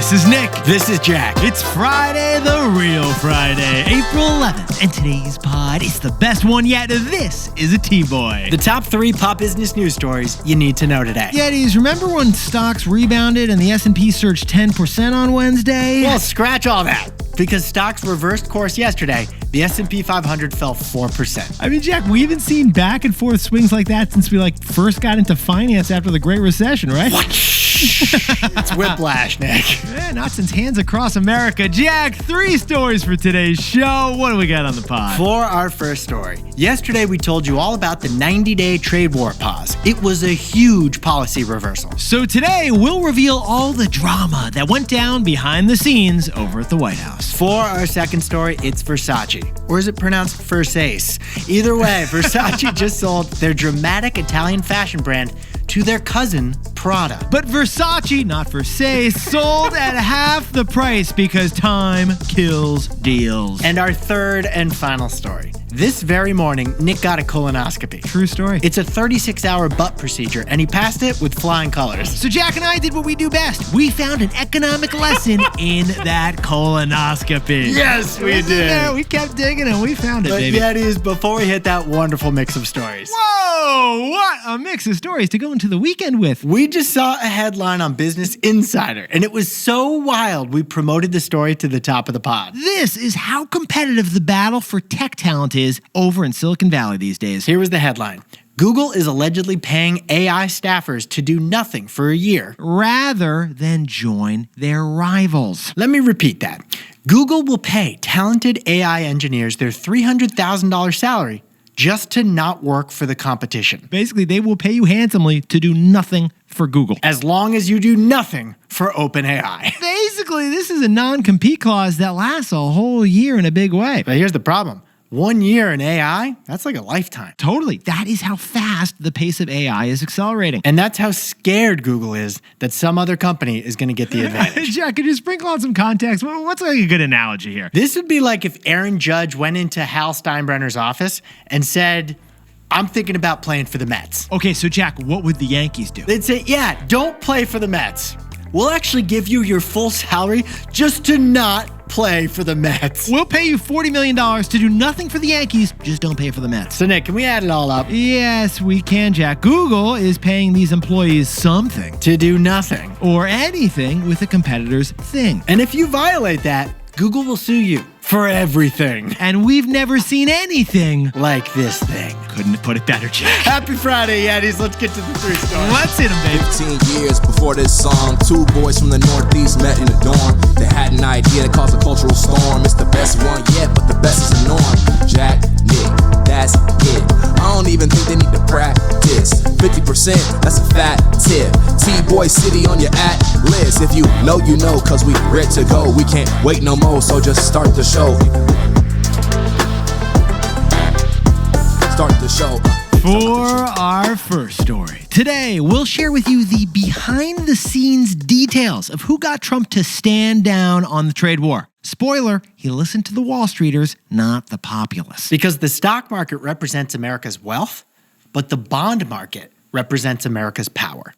This is Nick. This is Jack. It's Friday, the real Friday, April 11th, and today's pod is the best one yet. This is a T-Boy. The top 3 pop business news stories you need to know today. Yetis, remember when stocks rebounded and the S&P surged 10% on Wednesday? Well, scratch all that. Because stocks reversed course yesterday, the S&P 500 fell 4%. I mean, Jack, we haven't seen back and forth swings like that since we first got into finance after the Great Recession, right? What? It's whiplash, Nick. Yeah, not since Hands Across America. Jack, 3 stories for today's show. What do we got on the pod? For our first story, yesterday we told you all about the 90-day trade war pause. It was a huge policy reversal. So today we'll reveal all the drama that went down behind the scenes over at the White House. For our second story, it's Versace. Or is it pronounced Versace? Either way, Versace just sold their dramatic Italian fashion brand to their cousin, Prada. But Versace, not Versace, sold at half the price because time kills deals. And our third and final story. This very morning, Nick got a colonoscopy. True story. It's a 36-hour butt procedure, and he passed it with flying colors. So Jack and I did what we do best. We found an economic lesson in that colonoscopy. Yes, we did. Yeah, we kept digging and we found it, baby. But Yetis, before we hit that wonderful mix of stories. Whoa, what a mix of stories to go into the weekend with. We just saw a headline on Business Insider, and it was so wild we promoted the story to the top of the pod. This is how competitive the battle for tech talent is over in Silicon Valley these days. Here was the headline. Google is allegedly paying AI staffers to do nothing for a year, rather than join their rivals. Let me repeat that. Google will pay talented AI engineers their $300,000 salary just to not work for the competition. Basically, they will pay you handsomely to do nothing for Google. As long as you do nothing for OpenAI. Basically, this is a non-compete clause that lasts a whole year in a big way. But here's the problem. 1 year in AI, that's like a lifetime. Totally. That is how fast the pace of AI is accelerating. And that's how scared Google is that some other company is going to get the advantage. Jack, could you sprinkle on some context? What's like a good analogy here? This would be like if Aaron Judge went into Hal Steinbrenner's office and said, I'm thinking about playing for the Mets. Okay, so Jack, what would the Yankees do? They'd say, yeah, don't play for the Mets. We'll actually give you your full salary just to not play for the Mets. We'll pay you $40 million to do nothing for the Yankees, just don't pay for the Mets. So Nick, can we add it all up? Yes, we can, Jack. Google is paying these employees something. To do nothing. Or anything with a competitor's thing. And if you violate that, Google will sue you for everything. And we've never seen anything like this thing. Couldn't have put it better, Jack. Happy Friday, Yetis. Let's get to the 3 stories. Let's hit them, baby. 15 years before this song, 2 boys from the Northeast met in the dorm. They had an idea that caused a cultural storm. It's the best one yet, but the best is the norm. Jack, Nick, that's it. I don't even think they need to practice. 50%, that's a fat tip. T-Boy City on your at list. If you know, you know, cause we ready to go. We can't wait no more, so just start the show. Start the show. For our first story, today we'll share with you the behind-the-scenes details of who got Trump to stand down on the trade war. Spoiler, he listened to the Wall Streeters, not the populace. Because the stock market represents America's wealth, but the bond market represents America's power.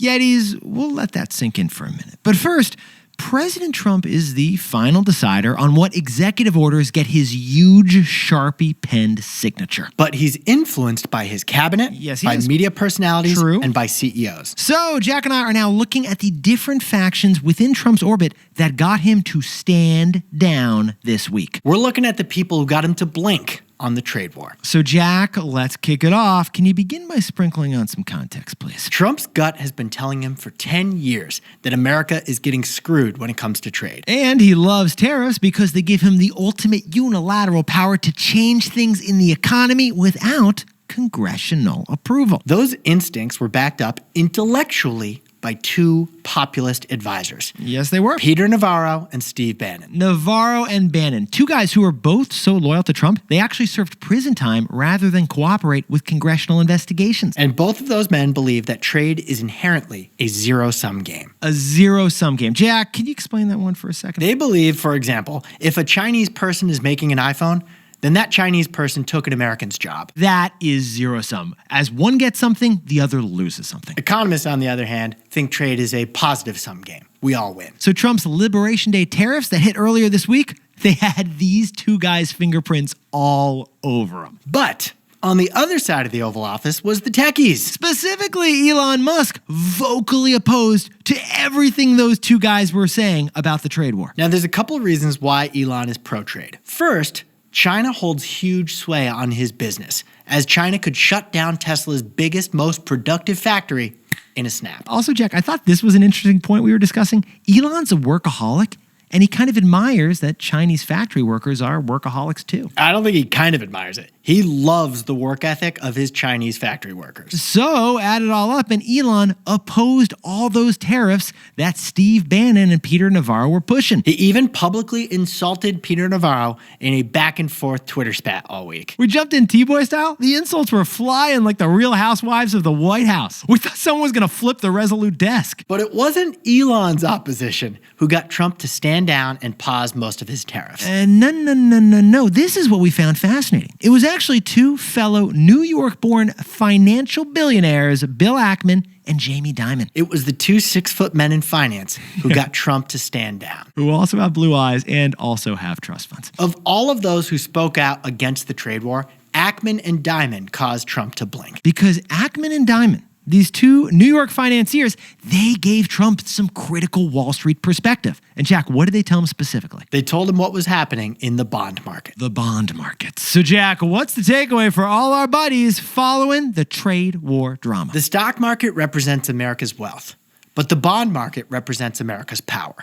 Yetis, we'll let that sink in for a minute. But first, President Trump is the final decider on what executive orders get his huge Sharpie-penned signature. But he's influenced by his cabinet, yes, he by is. media personalities, True. and by CEOs. So Jack and I are now looking at the different factions within Trump's orbit that got him to stand down this week. We're looking at the people who got him to blink on the trade war. So Jack, let's kick it off. Can you begin by sprinkling on some context, please? Trump's gut has been telling him for 10 years that America is getting screwed when it comes to trade. And he loves tariffs because they give him the ultimate unilateral power to change things in the economy without congressional approval. Those instincts were backed up intellectually by 2 populist advisors. Yes, they were. Peter Navarro and Steve Bannon. Navarro and Bannon, 2 guys who are both so loyal to Trump, they actually served prison time rather than cooperate with congressional investigations. And both of those men believe that trade is inherently a zero-sum game. A zero-sum game. Jack, can you explain that one for a second? They believe, for example, if a Chinese person is making an iPhone, then that Chinese person took an American's job. That is zero-sum. As one gets something, the other loses something. Economists, on the other hand, think trade is a positive-sum game, we all win. So Trump's Liberation Day tariffs that hit earlier this week, they had these two guys' fingerprints all over them. But on the other side of the Oval Office was the techies. Specifically, Elon Musk vocally opposed to everything those two guys were saying about the trade war. Now, there's a couple of reasons why Elon is pro-trade. First, China holds huge sway on his business, as China could shut down Tesla's biggest, most productive factory in a snap. Also, Jack, I thought this was an interesting point we were discussing. Elon's a workaholic, and he kind of admires that Chinese factory workers are workaholics too. I don't think he kind of admires it. He loves the work ethic of his Chinese factory workers. So, add it all up, and Elon opposed all those tariffs that Steve Bannon and Peter Navarro were pushing. He even publicly insulted Peter Navarro in a back-and-forth Twitter spat all week. We jumped in T-Boy style. The insults were flying like the Real Housewives of the White House. We thought someone was going to flip the Resolute desk. But it wasn't Elon's opposition who got Trump to stand down and pause most of his tariffs. No. This is what we found fascinating. It was actually two fellow New York-born financial billionaires, Bill Ackman and Jamie Dimon. It was the two 6-foot men in finance who got Trump to stand down. Who also have blue eyes and also have trust funds. Of all of those who spoke out against the trade war, Ackman and Dimon caused Trump to blink. Because Ackman and Dimon, these two New York financiers, they gave Trump some critical Wall Street perspective. And Jack, what did they tell him specifically? They told him what was happening in the bond market. The bond market. So Jack, what's the takeaway for all our buddies following the trade war drama? The stock market represents America's wealth, but the bond market represents America's power.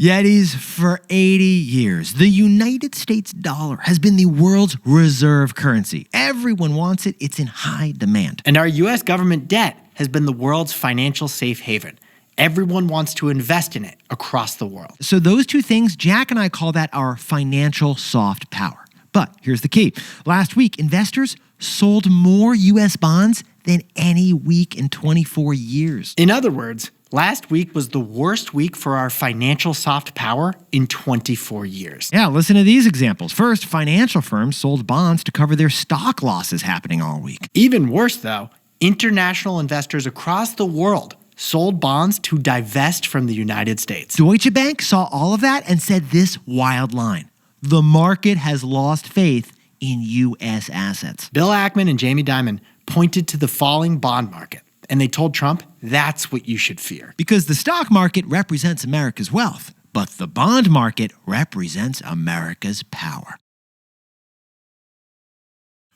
Yetis, for 80 years, the United States dollar has been the world's reserve currency. Everyone wants it. It's in high demand. And our U.S. government debt has been the world's financial safe haven. Everyone wants to invest in it across the world. So those two things, Jack and I call that our financial soft power. But here's the key. Last week, investors sold more U.S. bonds than any week in 24 years. In other words, last week was the worst week for our financial soft power in 24 years. Yeah, listen to these examples. First, financial firms sold bonds to cover their stock losses happening all week. Even worse, though, international investors across the world sold bonds to divest from the United States. Deutsche Bank saw all of that and said this wild line: the market has lost faith in U.S. assets. Bill Ackman and Jamie Dimon pointed to the falling bond market, and they told Trump that's what you should fear. Because the stock market represents America's wealth, but the bond market represents America's power.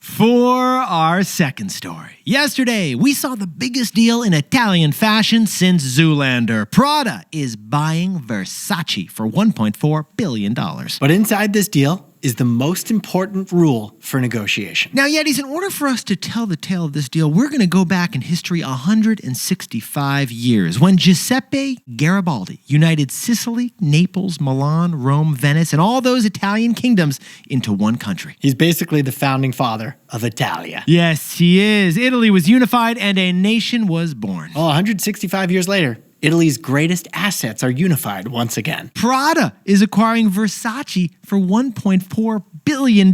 For our second story. Yesterday, we saw the biggest deal in Italian fashion since Zoolander. Prada is buying Versace for $1.4 billion. But inside this deal is the most important rule for negotiation. Now, Yetis, in order for us to tell the tale of this deal, we're going to go back in history 165 years when Giuseppe Garibaldi united Sicily, Naples, Milan, Rome, Venice, and all those Italian kingdoms into one country. He's basically the founding father of Italia. Yes, he is. Italy was unified and a nation was born. Well, 165 years later, Italy's greatest assets are unified once again. Prada is acquiring Versace for $1.4 billion.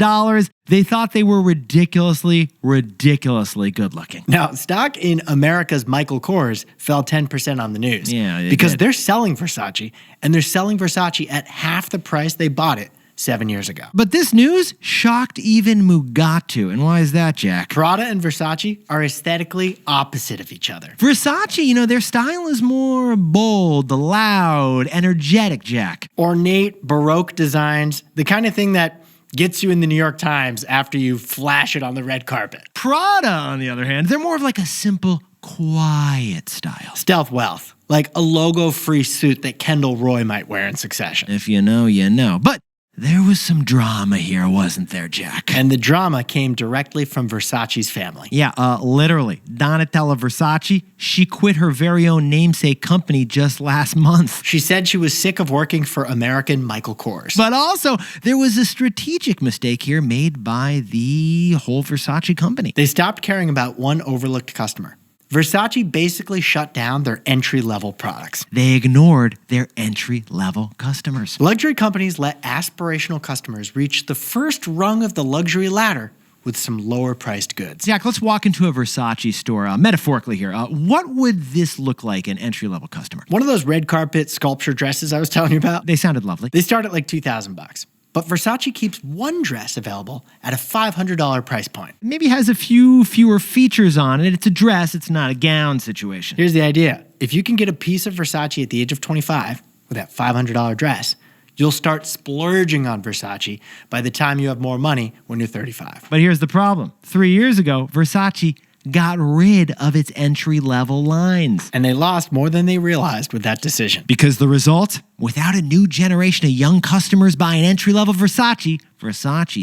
They thought they were ridiculously good looking. Now, stock in America's Michael Kors fell 10% on the news. Yeah, because they're selling Versace, and they're selling Versace at half the price they bought it 7 years ago. But this news shocked even Mugatu. And why is that, Jack? Prada and Versace are aesthetically opposite of each other. Versace, their style is more bold, loud, energetic, Jack. Ornate, Baroque designs, the kind of thing that gets you in the New York Times after you flash it on the red carpet. Prada, on the other hand, they're more of like a simple, quiet style. Stealth wealth, like a logo-free suit that Kendall Roy might wear in Succession. If you know, you know. But there was some drama here, wasn't there, Jack? And the drama came directly from Versace's family. Yeah, literally. Donatella Versace, she quit her very own namesake company just last month. She said she was sick of working for American Michael Kors. But also, there was a strategic mistake here made by the whole Versace company. They stopped caring about one overlooked customer. Versace basically shut down their entry-level products. They ignored their entry-level customers. Luxury companies let aspirational customers reach the first rung of the luxury ladder with some lower-priced goods. Zach, let's walk into a Versace store, metaphorically here. What would this look like an entry-level customer? One of those red carpet sculpture dresses I was telling you about? They sounded lovely. They start at like $2,000. But Versace keeps one dress available at a $500 price point. Maybe has a few fewer features on it. It's a dress, it's not a gown situation. Here's the idea. If you can get a piece of Versace at the age of 25 with that $500 dress, you'll start splurging on Versace by the time you have more money when you're 35. But here's the problem. 3 years ago, Versace got rid of its entry-level lines. And they lost more than they realized with that decision. Because the result? Without a new generation of young customers buying entry-level Versace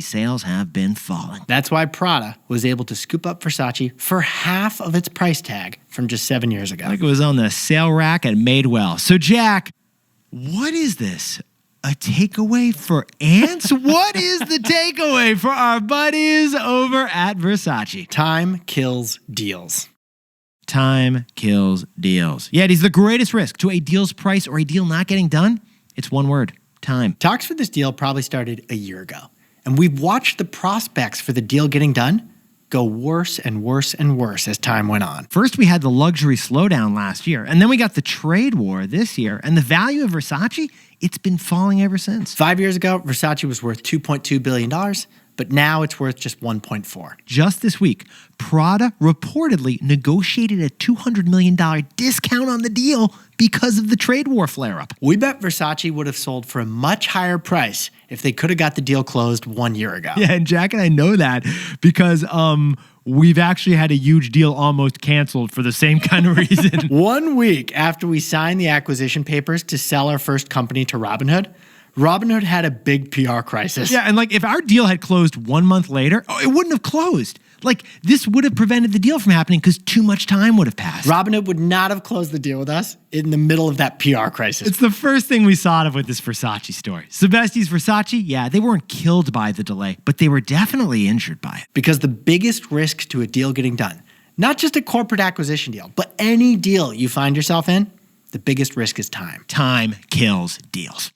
sales have been falling. That's why Prada was able to scoop up Versace for half of its price tag from just 7 years ago. Like it was on the sale rack at Madewell. So Jack, what is this? A takeaway for ants? What is the takeaway for our buddies over at Versace? Time kills deals. Time kills deals. Yeah, it is the greatest risk to a deal's price or a deal not getting done. It's one word, time. Talks for this deal probably started a year ago. And we've watched the prospects for the deal getting done go worse and worse and worse as time went on. First, we had the luxury slowdown last year, and then we got the trade war this year, and the value of Versace, it's been falling ever since. 5 years ago, Versace was worth $2.2 billion, but now it's worth just $1.4. Just this week, Prada reportedly negotiated a $200 million discount on the deal because of the trade war flare-up. We bet Versace would have sold for a much higher price if they could have got the deal closed 1 year ago. Yeah, and Jack and I know that because we've actually had a huge deal almost canceled for the same kind of reason. 1 week after we signed the acquisition papers to sell our first company to Robinhood, Robinhood had a big PR crisis. Yeah, and like if our deal had closed 1 month later, it wouldn't have closed. Like this would have prevented the deal from happening because too much time would have passed. Robinhood would not have closed the deal with us in the middle of that PR crisis. It's the first thing we thought of with this Versace story. Sebesti's Versace, yeah, they weren't killed by the delay, but they were definitely injured by it. Because the biggest risk to a deal getting done, not just a corporate acquisition deal, but any deal you find yourself in, the biggest risk is time. Time kills deals.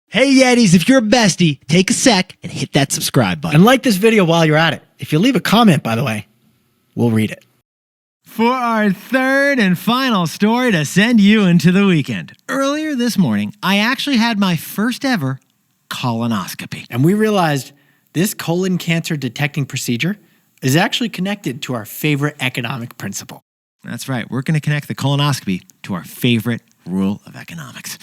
Hey Yetis, if you're a bestie, take a sec and hit that subscribe button. And like this video while you're at it. If you leave a comment, by the way, we'll read it. For our third and final story to send you into the weekend. Earlier this morning, I actually had my first ever colonoscopy. And we realized this colon cancer detecting procedure is actually connected to our favorite economic principle. That's right. We're going to connect the colonoscopy to our favorite rule of economics.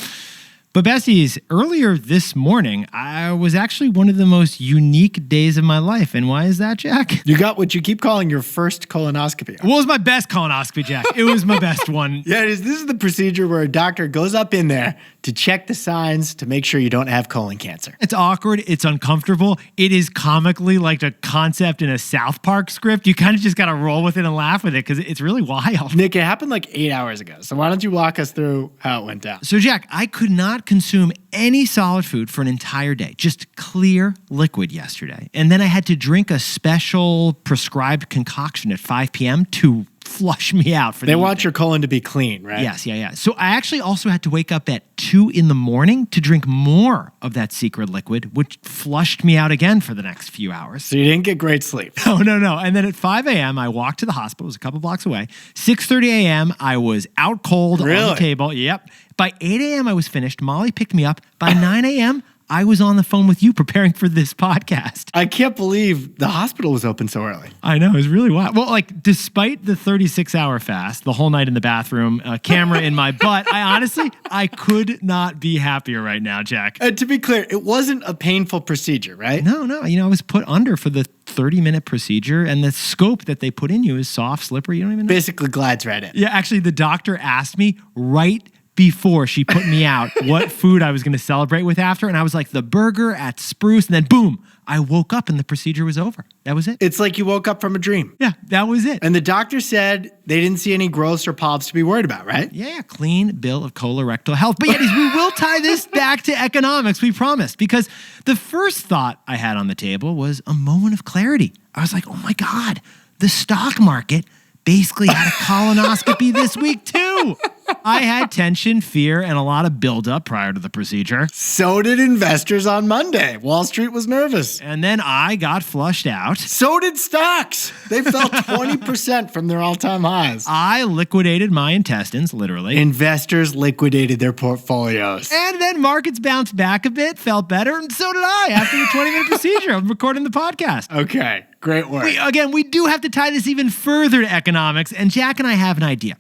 But besties, earlier this morning, I was actually one of the most unique days of my life. And why is that, Jack? You got what you keep calling your first colonoscopy. Well, it was my best colonoscopy, Jack. It was my best one. Yeah, this is the procedure where a doctor goes up in there to check the signs to make sure you don't have colon cancer. It's awkward. It's uncomfortable. It is comically like a concept in a South Park script. You kind of just got to roll with it and laugh with it because it's really wild. Nick, it happened like 8 hours ago. So why don't you walk us through how it went down? So, Jack, I could not consume any solid food for an entire day, just clear liquid yesterday. And then I had to drink a special prescribed concoction at 5 p.m. to flush me out for the They want evening. your colon to be clean, right? Yes, yeah. So I actually also had to wake up at 2 in the morning to drink more of that secret liquid, which flushed me out again for the next few hours. So you didn't get great sleep. No. And then at 5 a.m., I walked to the hospital. It was a couple blocks away. 6:30 a.m., I was out cold on the table. Yep. By 8 a.m., I was finished. Molly picked me up. By 9 a.m., I was on the phone with you preparing for this podcast. I can't believe the hospital was open so early. I know, it was really wild. Well, like, despite the 36-hour fast, the whole night in the bathroom, a camera in my butt, I could not be happier right now, Jack. To be clear, it wasn't a painful procedure, right? No. I was put under for the 30-minute procedure, and the scope that they put in you is soft, slippery. You don't even know. Basically glides right in. Yeah, actually, the doctor asked me right before she put me out what food I was going to celebrate with after. And I was like, the burger at Spruce. And then boom, I woke up and the procedure was over. That was it. It's like you woke up from a dream. Yeah, that was it. And the doctor said they didn't see any growths or polyps to be worried about, right? Yeah, clean bill of colorectal health. But Yetis, we will tie this back to economics, we promised. Because the first thought I had on the table was a moment of clarity. I was like, oh my God, the stock market basically had a colonoscopy this week too. I had tension, fear, and a lot of buildup prior to the procedure. So did investors on Monday. Wall Street was nervous. And then I got flushed out. So did stocks. They fell 20% from their all-time highs. I liquidated my intestines, literally. Investors liquidated their portfolios. And then markets bounced back a bit, felt better, and so did I after the 20-minute procedure of recording the podcast. Okay, great work. We do have to tie this even further to economics, and Jack and I have an idea.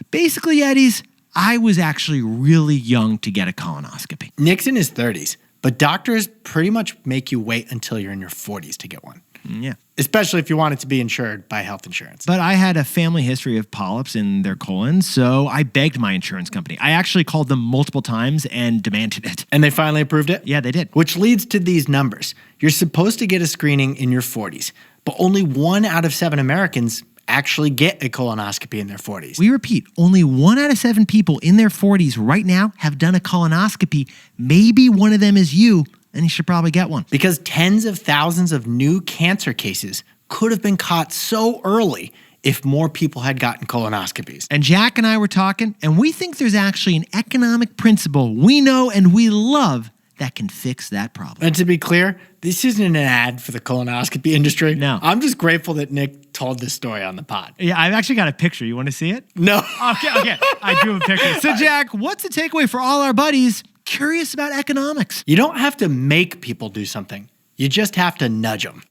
Basically, Yetis, I was actually really young to get a colonoscopy. Nick's in his 30s, but doctors pretty much make you wait until you're in your 40s to get one. Yeah. Especially if you want it to be insured by health insurance. But I had a family history of polyps in their colon, so I begged my insurance company. I actually called them multiple times and demanded it. And they finally approved it? Yeah, they did. Which leads to these numbers. You're supposed to get a screening in your 40s, but only 1 out of 7 Americans actually get a colonoscopy in their 40s. We repeat, only 1 out of 7 people in their 40s right now have done a colonoscopy. Maybe one of them is you, and you should probably get one. Because tens of thousands of new cancer cases could have been caught so early if more people had gotten colonoscopies. And Jack and I were talking, and we think there's actually an economic principle we know and we love that can fix that problem. And to be clear, this isn't an ad for the colonoscopy industry. No. I'm just grateful that Nick told this story on the pod. Yeah, I've actually got a picture. You want to see it? No. Okay. I drew a picture. So, Jack, what's the takeaway for all our buddies curious about economics? You don't have to make people do something. You just have to nudge them.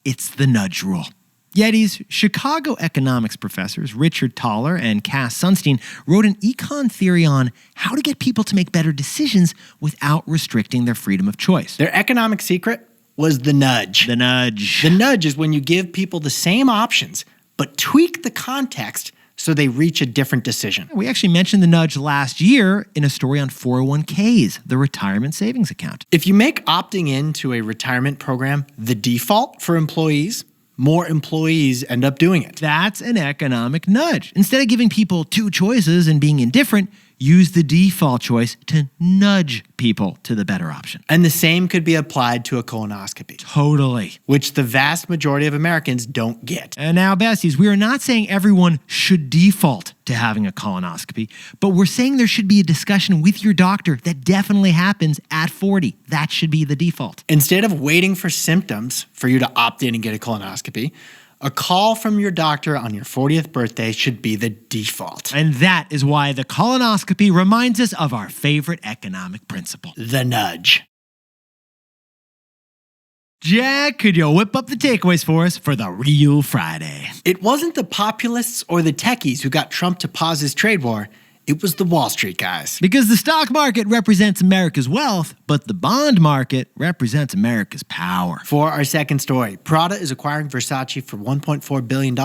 It's the nudge rule. Yetis, Chicago economics professors Richard Thaler and Cass Sunstein wrote an Econ theory on how to get people to make better decisions without restricting their freedom of choice. Their economic secret was the nudge. The nudge. The nudge is when you give people the same options, but tweak the context so they reach a different decision. We actually mentioned the nudge last year in a story on 401ks, the retirement savings account. If you make opting into a retirement program the default for employees, more employees end up doing it. That's an economic nudge. Instead of giving people 2 choices and being indifferent, use the default choice to nudge people to the better option. And the same could be applied to a colonoscopy. Totally. Which the vast majority of Americans don't get. And now, besties, we are not saying everyone should default to having a colonoscopy, but we're saying there should be a discussion with your doctor that definitely happens at 40. That should be the default. Instead of waiting for symptoms for you to opt in and get a colonoscopy, a call from your doctor on your 40th birthday should be the default. And that is why the colonoscopy reminds us of our favorite economic principle. The nudge. Jack, could you whip up the takeaways for us for the Real Friday? It wasn't the populists or the techies who got Trump to pause his trade war. It was the Wall Street guys. Because the stock market represents America's wealth, but the bond market represents America's power. For our second story, Prada is acquiring Versace for $1.4 billion.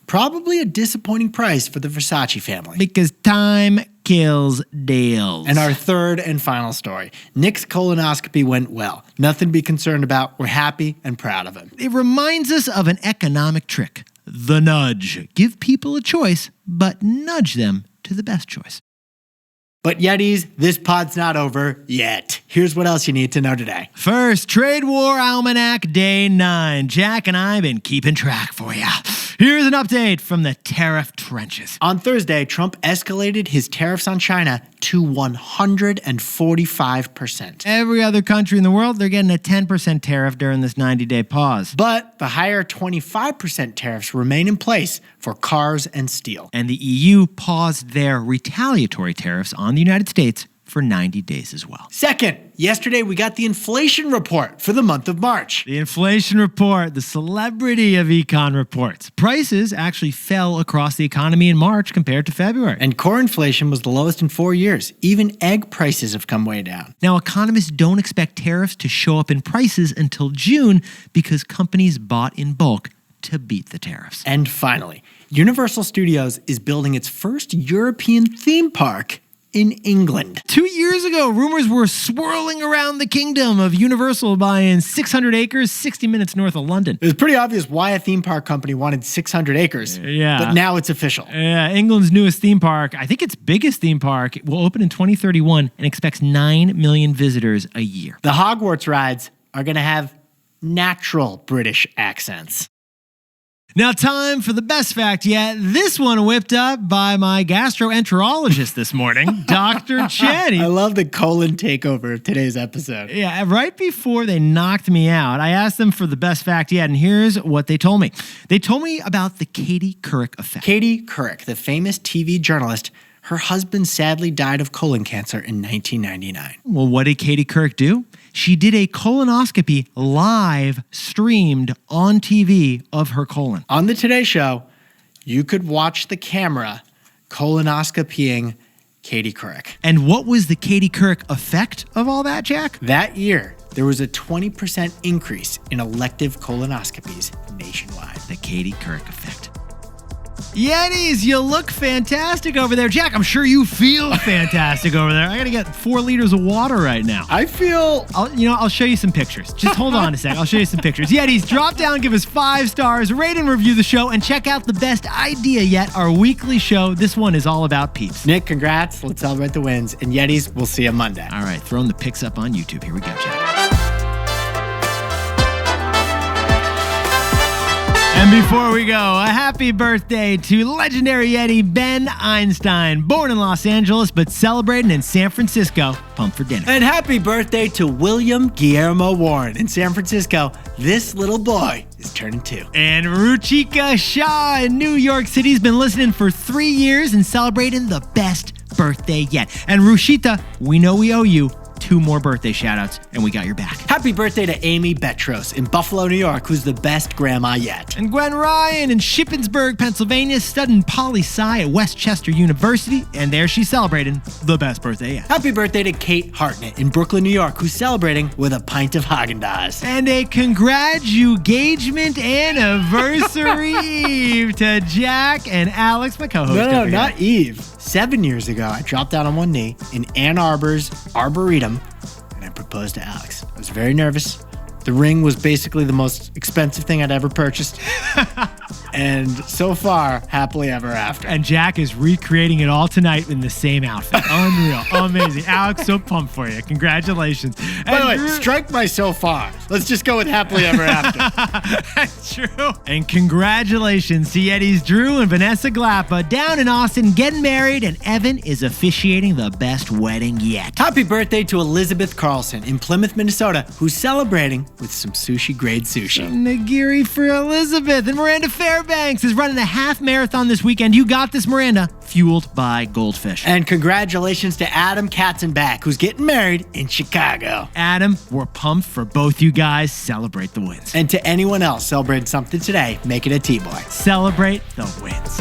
Probably a disappointing price for the Versace family. Because time kills deals. And our third and final story, Nick's colonoscopy went well. Nothing to be concerned about. We're happy and proud of him. It reminds us of an economic trick, the nudge. Give people a choice, but nudge them to the best choice. But Yetis, this pod's not over yet. Here's what else you need to know today. First, Trade War Almanac Day 9. Jack and I have been keeping track for you. Here's an update from the tariff trenches. On Thursday, Trump escalated his tariffs on China to 145%. Every other country in the world, they're getting a 10% tariff during this 90-day pause. But the higher 25% tariffs remain in place for cars and steel. And the EU paused their retaliatory tariffs on the United States for 90 days as well. Second, yesterday we got the inflation report for the month of March. The inflation report, the celebrity of Econ reports. Prices actually fell across the economy in March compared to February. And core inflation was the lowest in 4 years. Even egg prices have come way down. Now, economists don't expect tariffs to show up in prices until June because companies bought in bulk to beat the tariffs. And finally, Universal Studios is building its first European theme park in England. 2 years ago, rumors were swirling around the kingdom of Universal buying 600 acres, 60 minutes north of London. It was pretty obvious why a theme park company wanted 600 acres. Yeah. But now it's official. Yeah, England's newest theme park, I think its biggest theme park, will open in 2031 and expects 9 million visitors a year. The Hogwarts rides are going to have natural British accents. Now, time for the best fact yet. This one whipped up by my gastroenterologist this morning, Dr. Chetty. I love the colon takeover of today's episode. Yeah, right before they knocked me out, I asked them for the best fact yet, and here's what they told me. They told me about the Katie Couric effect. Katie Couric, the famous TV journalist, her husband sadly died of colon cancer in 1999. Well, what did Katie Couric do? She did a colonoscopy live streamed on TV of her colon. On the Today Show, you could watch the camera colonoscopying Katie Couric. And what was the Katie Couric effect of all that, Jack? That year, there was a 20% increase in elective colonoscopies nationwide. The Katie Couric effect. Yetis, you look fantastic over there. Jack, I'm sure you feel fantastic over there. I gotta get 4 liters of water right now. I feel... I'll show you some pictures. Just hold on a sec. I'll show you some pictures. Yetis, drop down, give us 5 stars, rate and review the show, and check out the best idea yet, our weekly show. This one is all about peeps. Nick, congrats. Let's celebrate the wins. And Yetis, we'll see you Monday. All right, throwing the pics up on YouTube. Here we go, Jack. And before we go, a happy birthday to legendary Yeti Ben Einstein, born in Los Angeles but celebrating in San Francisco. Pumped for dinner. And happy birthday to William Guillermo Warren in San Francisco. This little boy is turning 2. And Ruchika Shah in New York City has been listening for 3 years and celebrating the best birthday yet. And Ruchita, we know we owe you 2 more birthday shout-outs, and we got your back. Happy birthday to Amy Betros in Buffalo, New York, who's the best grandma yet. And Gwen Ryan in Shippensburg, Pennsylvania, studying poli-sci at Westchester University, and there she's celebrating the best birthday yet. Happy birthday to Kate Hartnett in Brooklyn, New York, who's celebrating with a pint of Haagen-Dazs. And a congratulation anniversary Eve to Jack and Alex, my co-host. No, not Eve. 7 years ago, I dropped down on one knee in Ann Arbor's Arboretum, and I proposed to Alex. I was very nervous. The ring was basically the most expensive thing I'd ever purchased. And so far, happily ever after. And Jack is recreating it all tonight in the same outfit. Unreal. Amazing. Alex, so pumped for you. Congratulations. By the way, strike my so far. Let's just go with happily ever after. That's true. And congratulations to Yetis Drew and Vanessa Glappa down in Austin getting married, and Evan is officiating the best wedding yet. Happy birthday to Elizabeth Carlson in Plymouth, Minnesota, who's celebrating with some sushi-grade sushi. Nagiri for Elizabeth. And Miranda Fairbanks is running a half marathon this weekend. You got this, Miranda. Fueled by goldfish. And congratulations to Adam Katzenbach, who's getting married in Chicago. Adam, we're pumped for both you guys. Celebrate the wins. And to anyone else celebrating something today, make it a T-boy. Celebrate the wins.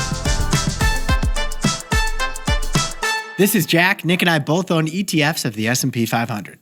This is Jack. Nick and I both own ETFs of the S&P 500.